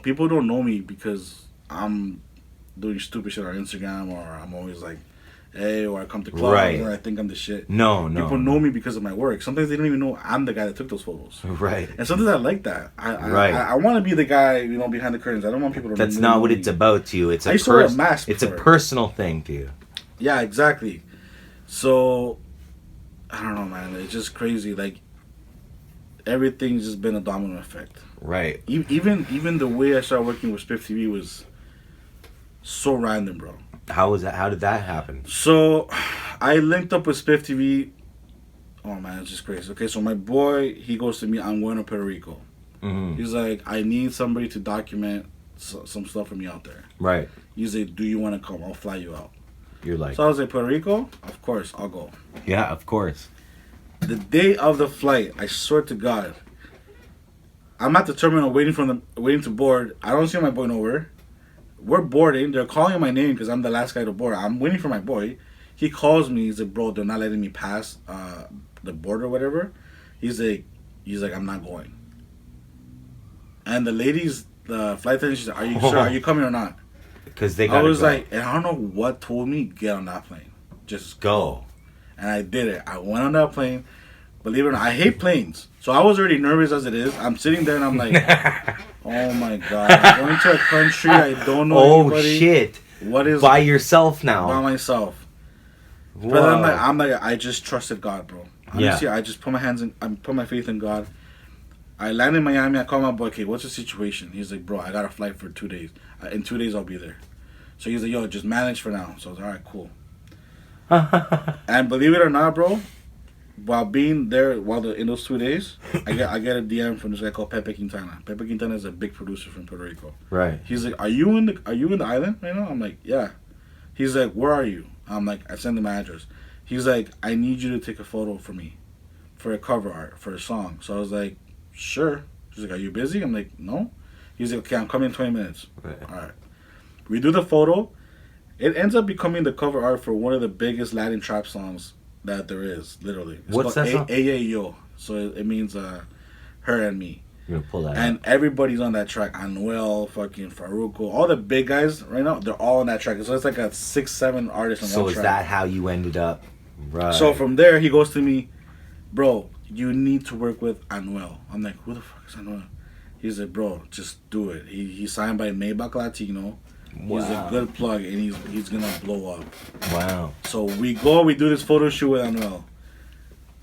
people don't know me because I'm doing stupid shit on Instagram, or I'm always like, hey, or I come to clubs or I think I'm the shit. No. People know me because of my work. Sometimes they don't even know I'm the guy that took those photos. Right. And sometimes I like that. I want to be the guy, behind the curtains. I don't want people to know. That's not what it's about to you. It's a personal thing to you. Yeah, exactly. So, I don't know, man. It's just crazy. Like, everything's just been a domino effect. Right. Even the way I started working with Spiff TV was so random, bro. How was that? How did that happen? So, I linked up with Spiff TV. Oh man, it's just crazy. Okay, so my boy, he goes to me. I'm going to Puerto Rico. Mm-hmm. He's like, I need somebody to document some stuff for me out there. Right. He's like, do you want to come? I'll fly you out. You're like. So I was like, Puerto Rico? Of course, I'll go. Yeah, of course. The day of the flight, I swear to God, I'm at the terminal waiting to board. I don't see my boy nowhere. We're boarding. They're calling my name because I'm the last guy to board. I'm waiting for my boy. He calls me. He's like, bro, they're not letting me pass the border or whatever. He's like, I'm not going. And the flight attendant, she's like, are you sure? Are you coming or not? Because they got. I was like, and I don't know what told me, get on that plane. Just go. And I did it. I went on that plane. Believe it or not, I hate planes. So I was already nervous as it is. I'm sitting there and I'm like, oh my God. I'm going to a country I don't know anybody. Shit. what is by yourself now? by myself. Whoa. But I'm like, I just trusted God, bro. Honestly, I just put my faith in God. I landed in Miami. I called my boy. Okay, what's the situation? He's like, bro, I got a flight for 2 days. In 2 days, I'll be there. So he's like, yo, just manage for now. So I was like, all right, cool. And believe it or not, bro, while being there, in those 2 days, I get a DM from this guy called Pepe Quintana. Pepe Quintana is a big producer from Puerto Rico. Right. He's like, are you in the island right now? I'm like, yeah. He's like, where are you? I'm like, I sent him my address. He's like, I need you to take a photo for me, for a cover art for a song. So I was like, sure. He's like, are you busy? I'm like, no. He's like, okay, I'm coming in 20 minutes. Right. All right. We do the photo. It ends up becoming the cover art for one of the biggest Latin trap songs that there is, literally. It's What's that song? Yo. So it means her and me. You're gonna pull that And everybody's on that track. Anuel, fucking Farruko, all the big guys right now, they're all on that track. So it's like a 6-7 artists on So one is track. that how you ended up? Right. So from there, he goes to me, bro, you need to work with Anuel. I'm like, who the fuck is Anuel? He's like, bro, just do it. He's signed by Maybach Latino. He's a good plug, and he's gonna blow up. Wow. So we do this photo shoot with Anuel.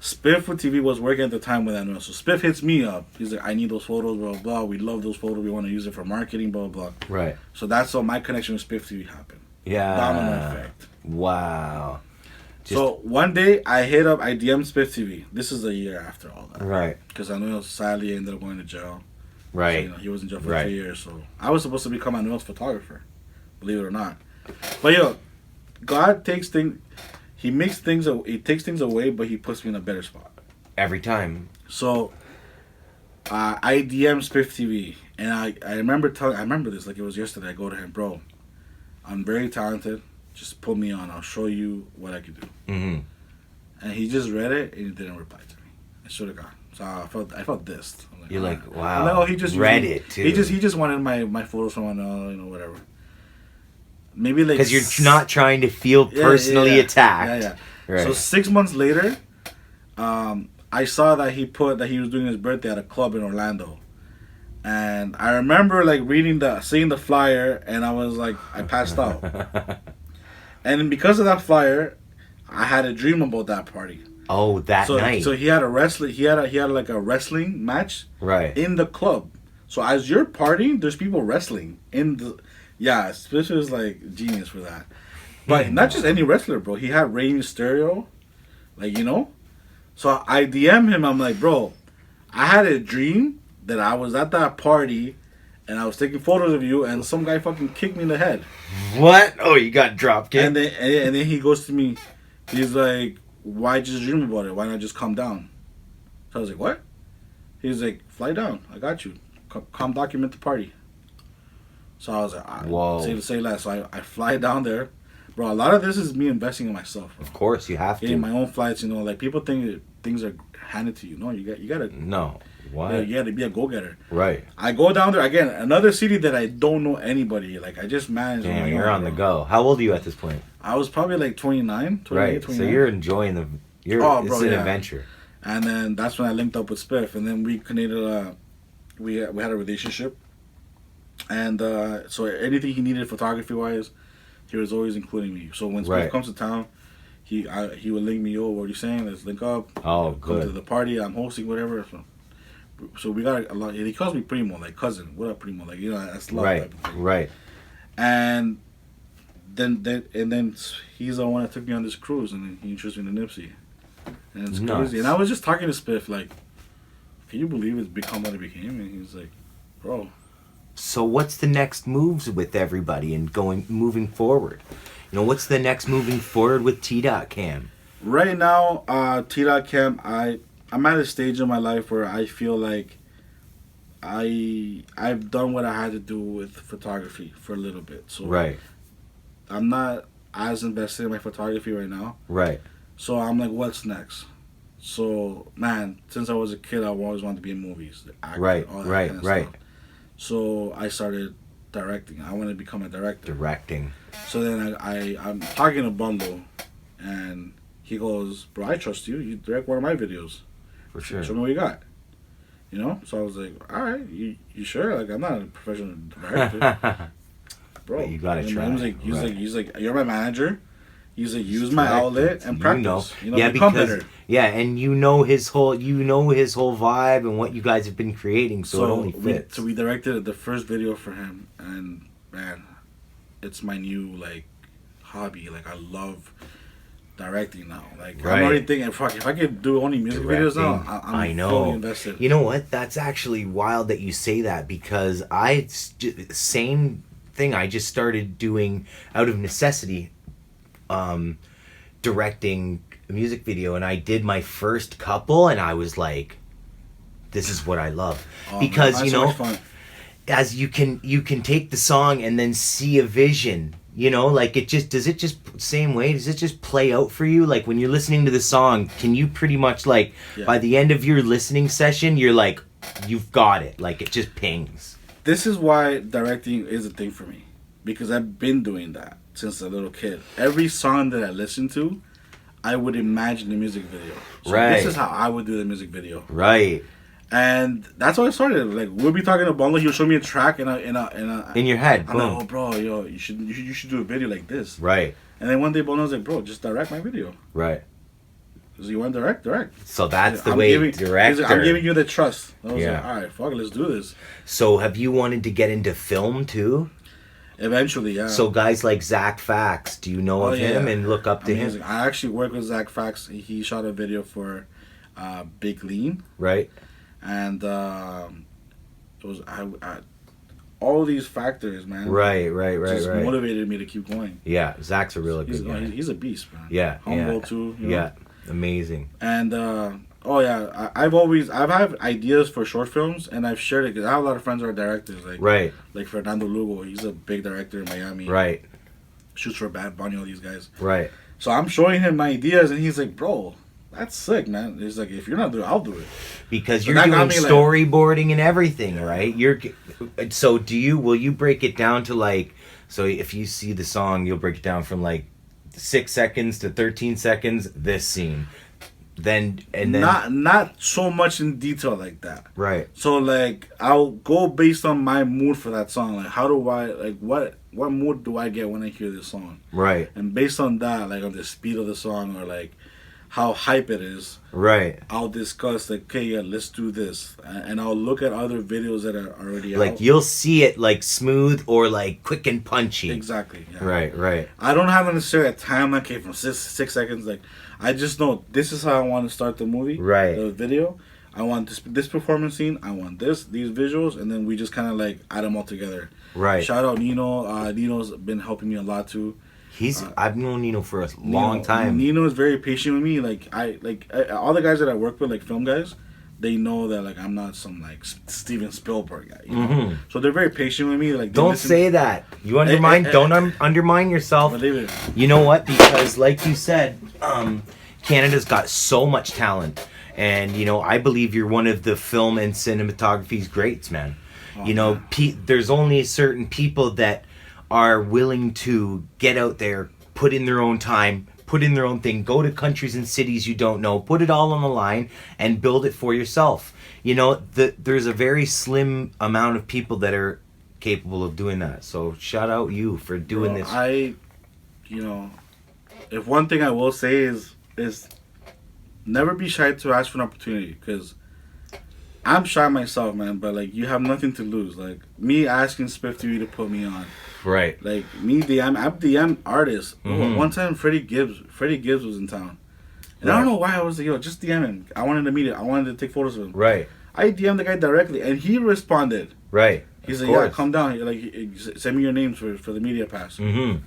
Spiff TV was working at the time with Anuel. So Spiff hits me up. He's like, I need those photos, blah, blah. We love those photos. We want to use it for marketing, blah, blah. Right. So that's how my connection with Spiff TV happened. Yeah. Domino effect. Wow. So one day I DM'd Spiff TV. This is a year after all that. Right. Because Anuel sadly ended up going to jail. Right. So, he was in jail for 3 years. So I was supposed to become Anuel's photographer. Believe it or not. But God takes things... He takes things away, but he puts me in a better spot. Every time. So, I DM Spiff TV, and I remember this like it was yesterday. I go to him, bro, I'm very talented. Just put me on. I'll show you what I can do. Mm-hmm. And he just read it, and he didn't reply to me. I should have gone. So I felt dissed. I'm like, You're like, right. wow. Like, oh, he just read it too. He just wanted my photos from whatever. Maybe like because you're not trying to feel personally attacked. Yeah. Right. So 6 months later, I saw that he was doing his birthday at a club in Orlando, and I remember like seeing the flyer, and I was like, I passed out. And because of that flyer, I had a dream about that party. Oh, that night. So he had a wrestling. He had like a wrestling match. Right. In the club. So as you're partying, there's people wrestling in the. Yeah, Spiff was like genius for that. But not just any wrestler, bro. He had Rey Mysterio, like, So I DM him. I'm like, bro, I had a dream that I was at that party, and I was taking photos of you, and some guy fucking kicked me in the head. What? Oh, you got drop kicked. And then he goes to me. He's like, why just dream about it? Why not just calm down? So I was like, what? He's like, fly down. I got you. Come document the party. So I was like, whoa. Say less. So I fly down there. Bro, a lot of this is me investing in myself, bro. Of course, you have to. Getting my own flights, like people think that things are handed to you. No, you gotta. No. What? You gotta be a go-getter. Right. I go down there, again, another city that I don't know anybody. Like, I just managed. Damn, you're on the go. How old are you at this point? I was probably like 29, 28, right. 29. So you're enjoying it's an adventure. And then that's when I linked up with Spiff, and then we connected. We had a relationship, and so anything he needed photography-wise, he was always including me. So when Spiff comes to town, he would link me. What are you saying? Let's link up. Oh, come good. to the party. I'm hosting, whatever. So we got a lot. He calls me Primo, like cousin. What up, Primo? Like, that's love. Right. Type of thing. Right. And then he's the one that took me on this cruise, and then he introduced me to Nipsey. And it's crazy. And I was just talking to Spiff, like, can you believe it's become what it became? And he's like, bro. So what's the next moves with everybody and moving forward? What's the next moving forward with T.Cam? Right now, T.Cam, I'm at a stage in my life where I feel like I've done what I had to do with photography for a little bit. So right. I'm not as invested in my photography right now. Right. So I'm like, what's next? So, man, since I was a kid, I always wanted to be in movies. Actor, right, all that right, kind of right. stuff. So I started directing. I wanted to become a director. Directing. So then I'm talking to Bundle, and he goes, bro, I trust you. You direct one of my videos. For sure. Show me what you got. So I was like, all right, you sure? Like, I'm not a professional director. bro, but you gotta try. He's like, you're my manager. He's like, use my outlet and practice. Yeah, because and you know his whole vibe and what you guys have been creating, so it only fits. We directed the first video for him, and man, it's my new like hobby. Like I love directing now. Like I'm already thinking, fuck, if I could do only music videos now, I'm fully invested. You know what? That's actually wild that you say that, because same thing. I just started doing out of necessity. Directing a music video, and I did my first couple, and I was like, this is what I love. Because man, you know, as you can take the song and then see a vision, you know, like does it just same way, does it just play out for you? Like when you're listening to the song, can you pretty much like by the end of your listening session, you're like, you've got it, like it just pings. This is why directing is a thing for me, because I've been doing that since a little kid. Every song that I listen to, I would imagine the music video. So this is how I would do the music video. Right. And that's how I started. Like we'll be talking to Bongo, he'll show me a track in your head. I'm like, oh bro, yo, you should do a video like this. Right. And then one day Bongo's like, bro, just direct my video. Right. Because you want to direct. So that's the way director. Like, I'm giving you the trust. I was like, all right, fuck it, let's do this. So have you wanted to get into film too? Eventually, yeah. So guys like Zach Fax, do you know of him and look up to him? I actually work with Zach Fax. He shot a video for Big Lean. Right. And it was all these factors, man. Right. Just motivated me to keep going. Yeah, Zach's a really good guy. He's a beast, man. Yeah. Humble too. You know? Yeah. Amazing. And I've had ideas for short films, and I've shared it because I have a lot of friends who are directors, like Fernando Lugo. He's a big director in Miami. Right. Shoots for Bad Bunny, all these guys. Right. So I'm showing him my ideas, and he's like, "Bro, that's sick, man." He's like, "If you're not doing it, I'll do it." Because you're doing storyboarding and everything, right? So will you break it down to like? So if you see the song, you'll break it down from like 6 seconds to 13 seconds. This scene. Then not so much in detail like that. Right. So like I'll go based on my mood for that song. Like how do I like what mood do I get when I hear this song? Right. And based on that, like on the speed of the song or like how hype it is. Right. I'll discuss like, okay, yeah, let's do this, and I'll look at other videos that are already out. Like you'll see it like smooth or like quick and punchy. Exactly. Yeah. Right. I don't have necessarily a time okay from 6 seconds. Like I just know this is how I want to start the movie. Right. The video. I want this performance scene. I want these visuals, and then we just kind of like add them all together. Right. Shout out Nino. Nino's been helping me a lot too. I've known Nino for a long time. Nino is very patient with me. Like all the guys that I work with, like film guys, they know that like I'm not some like Steven Spielberg guy. You know? So they're very patient with me. Like don't say that. You undermine. Don't undermine yourself. Believe it. You know what? Because like you said, Canada's got so much talent, and you know I believe you're one of the film and cinematography's greats, man. Oh, you know, there's only certain people that are willing to get out there, put in their own time, put in their own thing, go to countries and cities you don't know, put it all on the line, and build it for yourself. You know, there's a very slim amount of people that are capable of doing that. So shout out you for doing this. If one thing I will say is never be shy to ask for an opportunity, because I'm shy myself, man, but like you have nothing to lose. Like me asking Spiff TV to put me on. Right. Like me I'm DM artist. Mm-hmm. One time Freddie Gibbs was in town. And I don't know why I was like, yo, just DM him. I wanted to meet it. I wanted to take photos of him. Right. I DM'd the guy directly and he responded. Right. He's like, yeah, come down. Like send me your names for the media pass. Mm-hmm.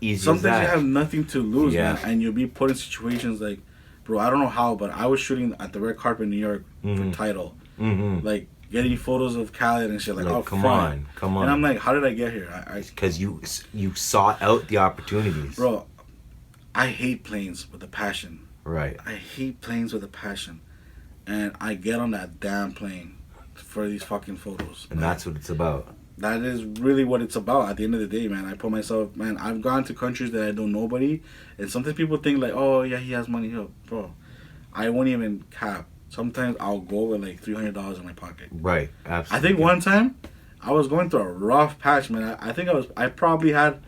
Easy. Sometimes you have nothing to lose, man, and you'll be put in situations like, bro, I don't know how, but I was shooting at the red carpet in New York for Tidal. Mm-hmm. Like getting photos of Khaled and shit, like oh come on. And I'm like, how did I get here? Because you sought out the opportunities, bro. I hate planes with a passion. Right. I hate planes with a passion, and I get on that damn plane for these fucking photos. And that's what it's about. That is really what it's about. At the end of the day, man, I put myself, man. I've gone to countries that I know nobody, and sometimes people think like, oh yeah, he has money. Yo, bro, I won't even cap. Sometimes I'll go with like $300 in my pocket. Right, absolutely. I think one time I was going through a rough patch, man. I think I probably had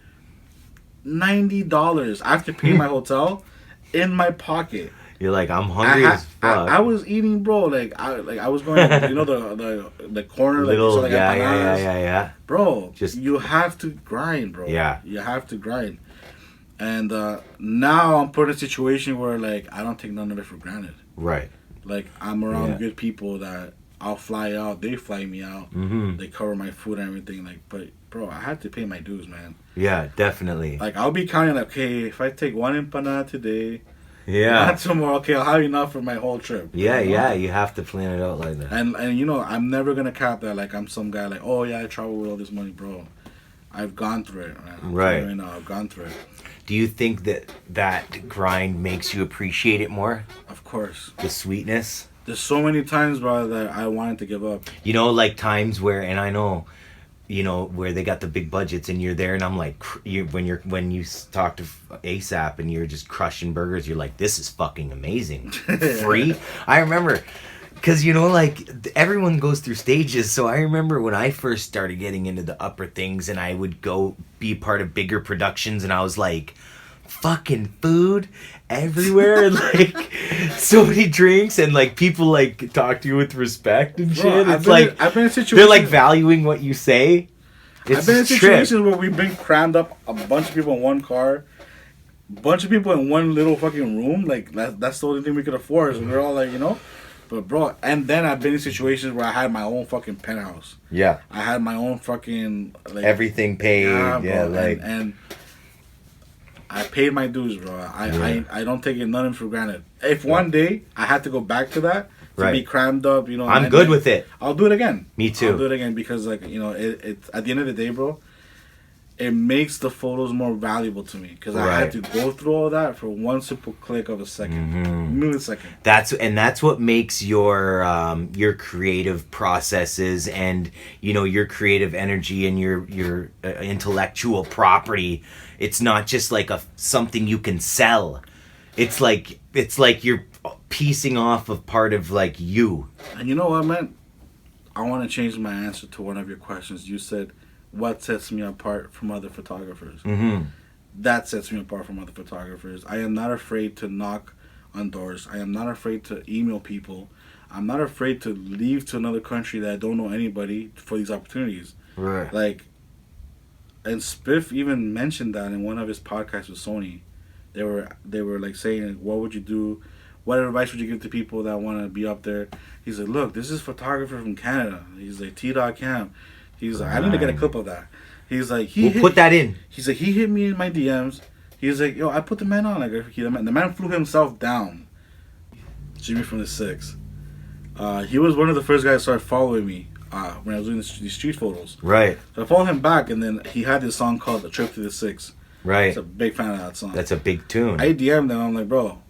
$90 after paying my hotel in my pocket. You're like, I'm hungry as fuck. I was eating, bro. I was going, you know, the corner, little, like, yeah. Bro, you have to grind, bro. Yeah. You have to grind. And now I'm put in a situation where, like, I don't take none of it for granted. Right. Like, I'm around good people that I'll fly out. They fly me out. Mm-hmm. They cover my food and everything. Like, but, bro, I had to pay my dues, man. Yeah, definitely. Like, I'll be counting, like, okay, if I take one empanada today, yeah, not tomorrow, okay, I'll have enough for my whole trip. Yeah, yeah, you have to plan it out like that. And you know, I'm never going to cap that. Like, I'm some guy, like, oh, yeah, I travel with all this money, bro. I've gone through it, man. Right. Right now, I've gone through it. Do you think that grind makes you appreciate it more? Of course. The sweetness? There's so many times, bro, that I wanted to give up. You know, like times where, and I know, you know, where they got the big budgets and you're there and I'm like, when you talk to ASAP and you're just crushing burgers, you're like, this is fucking amazing. Free? I remember, because, you know, like, everyone goes through stages. So I remember when I first started getting into the upper things and I would go be part of bigger productions and I was like, fucking food everywhere and like so many drinks and like people like talk to you with respect and shit. Bro, It's like I've been in situations, they're like valuing what you say. I've been in situations where we've been crammed up a bunch of people in one car, bunch of people in one little fucking room. Like that's the only thing we could afford. So we're all like, you know. But bro, and then I've been in situations where I had my own fucking penthouse. Yeah. I had my own fucking like everything paid. Yeah, bro, like and I paid my dues, bro. I don't take it nothing for granted. If one day I had to go back to that to be crammed up, you know, I'm good with it. I'll do it again. Me too. I'll do it again because, like, you know, it's at the end of the day, bro. It makes the photos more valuable to me because I had to go through all that for one simple click of a second, millisecond. That's what makes your creative processes and, you know, your creative energy and your intellectual property. It's not just like something you can sell. It's like you're piecing off of part of like you. And you know what, man? I want to change my answer to one of your questions. You said, what sets me apart from other photographers? Mm-hmm. That sets me apart from other photographers. I am not afraid to knock on doors. I am not afraid to email people. I'm not afraid to leave to another country that I don't know anybody for these opportunities. Right. Like, and Spiff even mentioned that in one of his podcasts with Sony. They were like saying, what would you do? What advice would you give to people that want to be up there? He's like, look, this is a photographer from Canada. He's like, T.Cam. He's like, I need to get a clip of that. He's like, we'll put that in. He's like, he hit me in my DMs. He's like, yo, I put the man on. Like, the man flew himself down. Jimmy from the 6. He was one of the first guys that started following me when I was doing these street photos. Right. So I followed him back, and then he had this song called "A Trip to the 6." Right. He's a big fan of that song. That's a big tune. I DM'd him. I'm like, bro,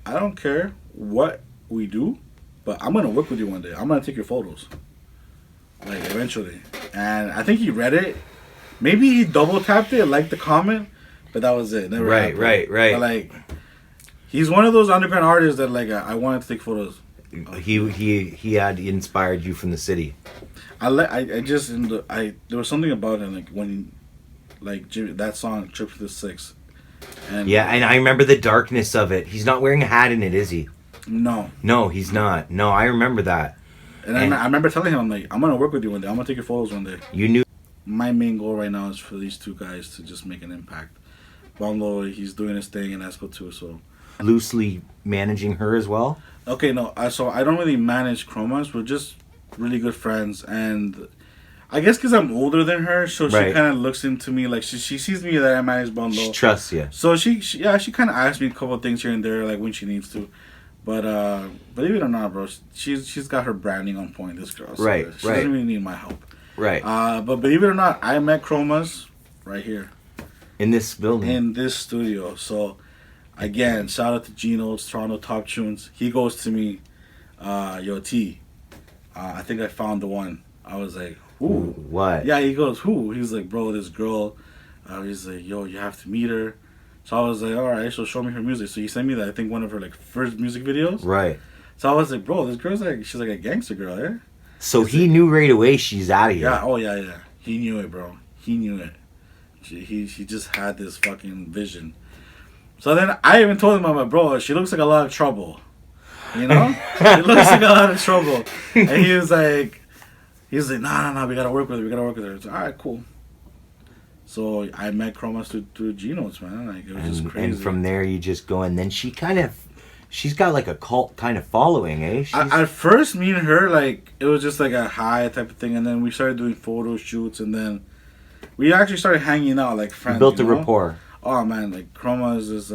I don't care what we do, but I'm gonna work with you one day. I'm gonna take your photos. Like, eventually. And I think he read it. Maybe he double tapped it, liked the comment, but that was it. Never happened. Right. But, like, he's one of those underground artists that, like, I wanted to take photos. He had inspired you from the city. There was something about it, like, when, like, that song, Trip to the 6. And and I remember the darkness of it. He's not wearing a hat in it, is he? No. No, he's not. No, I remember that. And I remember telling him, I'm like, I'm going to work with you one day. I'm going to take your photos one day. You knew. My main goal right now is for these two guys to just make an impact. Bondo, he's doing his thing, and Esco too, so. Loosely managing her as well? Okay, no. So I don't really manage KOMES. We're just really good friends. And I guess because I'm older than her, so she kind of looks into me like she sees me that I manage Bondo. She trusts you. So she kind of asks me a couple of things here and there, like when she needs to. But believe it or not, bro, she's got her branding on point. This girl, so right, she doesn't really need my help. Right. But believe it or not, I met KOMES right here in this building, in this studio. So again, shout out to Gino's Toronto Top Tunes. He goes to me, yo T. I think I found the one. I was like, who? What? Yeah, he goes, who? He's like, bro, this girl. He's like, yo, you have to meet her. So I was like, all right, so show me her music. So he sent me that, I think, one of her like first music videos. Right. So I was like, bro, this girl's like, she's like a gangster girl, eh? So he knew right away she's out of here. Yeah. Oh yeah. He knew it, bro. He knew it. He just had this fucking vision. So then I even told him, I'm like, bro, she looks like a lot of trouble. You know? She looks like a lot of trouble. And he was like, nah, we gotta work with her. So, all right, cool. So I met Chromas through G-Notes, man. Like, it was just crazy. And from there you just go, and then she's got like a cult kind of following, eh? At first, me and her, like, it was just like a high type of thing, and then we started doing photo shoots, and then we actually started hanging out like friends. Built a rapport. Oh man, like Chromas is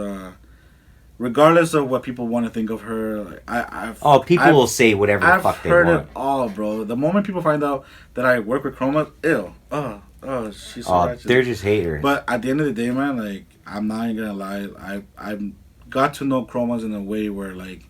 regardless of what people want to think of her, like, people will say whatever the fuck they want. I've heard it all, bro. The moment people find out that I work with Chromas, ew. She's so righteous. They're just haters. But at the end of the day, man, like, I'm not even gonna lie. I've got to know Chromas in a way where, like,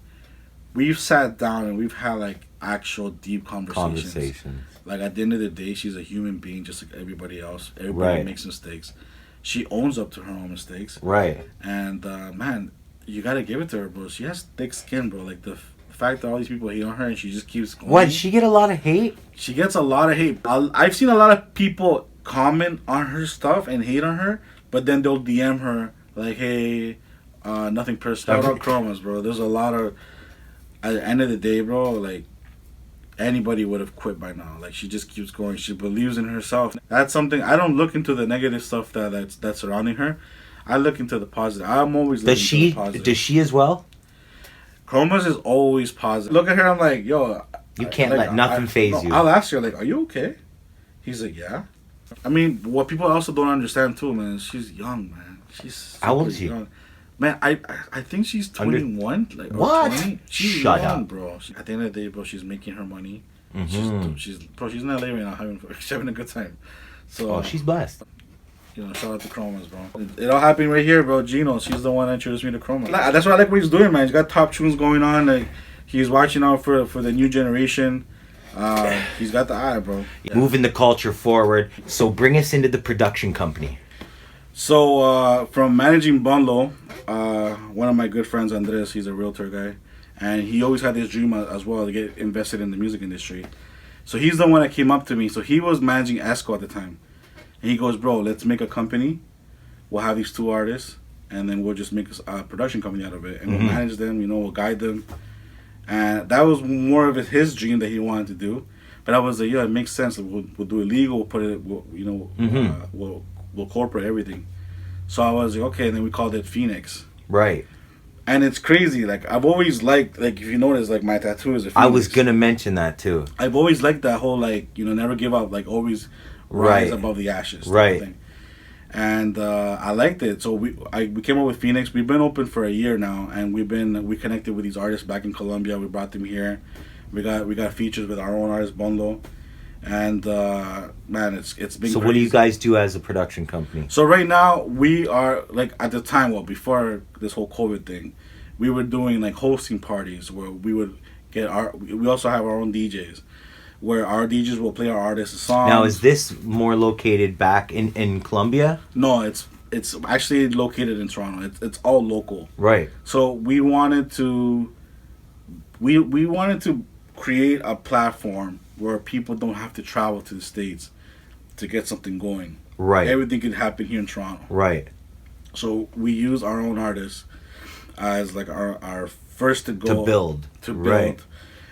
we've sat down and we've had like actual deep conversations. Like, at the end of the day, she's a human being just like everybody else. Everybody makes mistakes. She owns up to her own mistakes. Right. And man, you gotta give it to her, bro. She has thick skin, bro. Like, the fact that all these people hate on her and she just keeps going. What? She get a lot of hate? She gets a lot of hate. I've seen a lot of people comment on her stuff and hate on her, but then they'll DM her like, hey, nothing personal. Shout out Chromas, bro. There's a lot of, at the end of the day, bro, like, anybody would have quit by now. Like, she just keeps going. She believes in herself. That's something, I don't look into the negative stuff that's surrounding her. I look into the positive. I'm always looking into the positive. Does she as well? Chromas is always positive. Look at her, I'm like, yo. You can't let nothing phase you. I'll ask her, like, are you okay? He's like, yeah. I mean, what people also don't understand too, man, she's young, man. She's how old is she? Young. Man, I think she's 21. Like, what? 20. She's Shut young, up, bro. At the end of the day, bro, she's making her money. Mm-hmm. She's in LA right now, she's having a good time. So, she's blessed. You know, shout out to Chromas, bro. It all happened right here, bro. Gino, she's the one that introduced me to Chromas. That's what I like what he's doing, man. He's got top tunes going on. Like, he's watching out for the new generation. He's got the eye, bro. Yeah. Moving the culture forward. So bring us into the production company. So from managing Bundle, one of my good friends, Andres, he's a realtor guy, and he always had this dream as well to get invested in the music industry. So he's the one that came up to me. So he was managing Esco at the time. And he goes, bro, let's make a company. We'll have these two artists, and then we'll just make a production company out of it. And we'll manage them, you know, we'll guide them. And that was more of his dream that he wanted to do. But I was like, yeah, it makes sense. We'll do it legal. We'll put it, we'll corporate everything. So I was like, okay. And then we called it Phoenix. Right. And it's crazy. Like, I've always liked, like, if you notice, like, my tattoo is a Phoenix. I was going to mention that, too. I've always liked that whole, like, you know, never give up. Like, always rise above the ashes. Right. Thing. And I liked it. So we came up with Phoenix. We've been open for a year now, and we connected with these artists back in Colombia. We brought them here. We got features with our own artist Bundle, and man, it's been. So crazy. What do you guys do as a production company? So right now we are, like, at the time, well, before this whole COVID thing, we were doing like hosting parties where we would we also have our own DJs. Where our DJs will play our artists' songs. Now, is this more located back in Colombia? No, it's actually located in Toronto. It's all local. Right. So we wanted to create a platform where people don't have to travel to the States to get something going. Right. Everything can happen here in Toronto. Right. So we use our own artists as like our first to go to build. Right.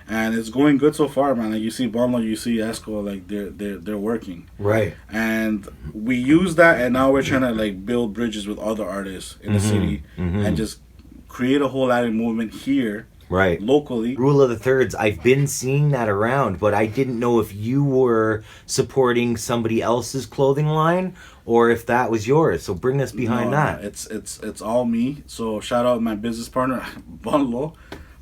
And it's going good so far, man. Like, you see Bundle, you see Esco, like, they're working. Right. And we use that, and now we're trying to, like, build bridges with other artists in the city and just create a whole Latin movement here. Right. Locally. Rule of the Thirds, I've been seeing that around, but I didn't know if you were supporting somebody else's clothing line or if that was yours. So bring us behind that. It's all me. So shout out my business partner, Bundle.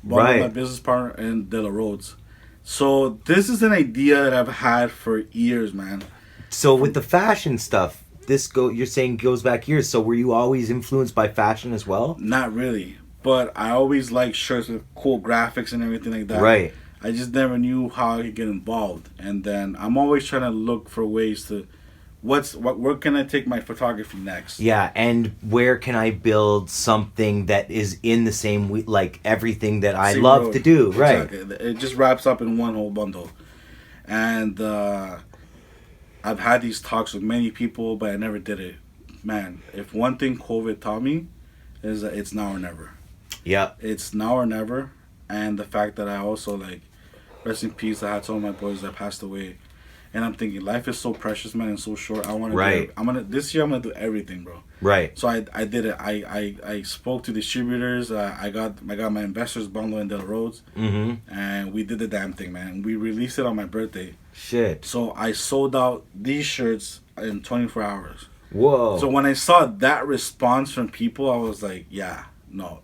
Right. My business partner, and De La Rhodes. So this is an idea that I've had for years, man. So with the fashion stuff, you're saying goes back years. So were you always influenced by fashion as well? Not really, but I always liked shirts with cool graphics and everything like that. Right. I just never knew how I could get involved, and then I'm always trying to look for ways to, where can I take my photography next? Yeah, and where can I build something that is in the same like everything that I love to do, right? Exactly. It just wraps up in one whole bundle. And I've had these talks with many people, but I never did it. Man, if one thing COVID taught me is that it's now or never. Yep. It's now or never. And the fact that I also, like, rest in peace, I had some of my boys that passed away. And I'm thinking, life is so precious, man, and so short. I want to this year I'm gonna do everything, bro. Right. So I did it. I spoke to distributors. I got my investors bundle in Del Rhodes, and we did the damn thing, man. We released it on my birthday. Shit. So I sold out these shirts in 24 hours. Whoa. So when I saw that response from people, I was like, yeah, no,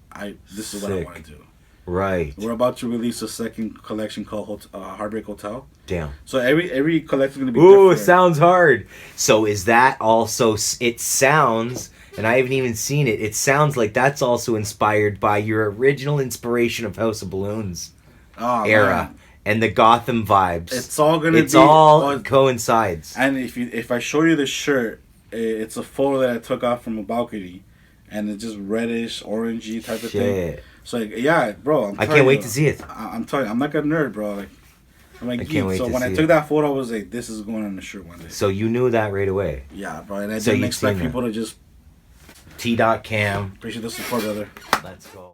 this is what I want to do. Right. We're about to release a second collection called Heartbreak Hotel. Damn. So every collection is going to be different. Ooh, sounds hard. So is that also, it sounds, and I haven't even seen it, it sounds like that's also inspired by your original inspiration of House of Balloons era. Man. And the Gotham vibes. It's all going to be... It's all coincides. And if I show you the shirt, it's a photo that I took off from a balcony. And it's just reddish, orangey type of thing. So, like, yeah, bro. I can't wait to see it. I'm telling you, I'm like a nerd, bro. Like, I'm like, can't wait so to when see I took it. that photo, I was like, this is going on the shirt one day. So you knew that right away. Yeah, bro. And I didn't expect people to just... T.Cam. Appreciate the support, brother. Let's go.